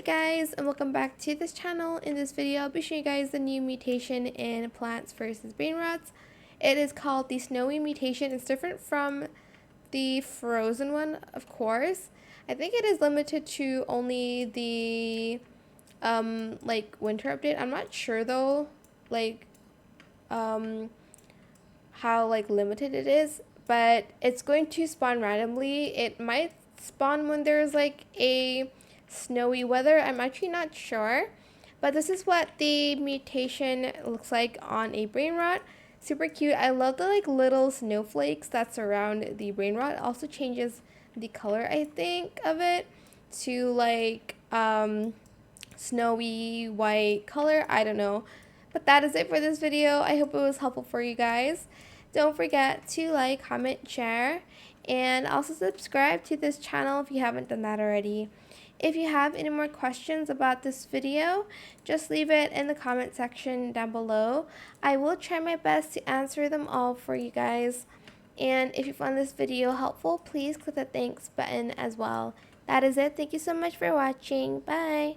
guys, and welcome back to this channel. In this video, I'll be showing you guys the new mutation in Plants vs. Brain Rots. It is called the Snowy Mutation. It's different from the Frozen one, of course. I think it is limited to only the like winter update. I'm not sure though, like how like limited it is, but it's going to spawn randomly. It might spawn when there's like a snowy weather. I'm actually not sure, but this is what the mutation looks like on a brain rot. Super cute. I love the like little snowflakes that surround the brain rot. It also changes the color, I think, of it to like snowy white color. I don't know, but that is it for this video. I hope it was helpful for you guys. Don't forget to like, comment, share, and also subscribe to this channel if you haven't done that already. If you have any more questions about this video, just leave it in the comment section down below. I will try my best to answer them all for you guys. And if you found this video helpful, please click the thanks button as well. That is it. Thank you so much for watching. Bye.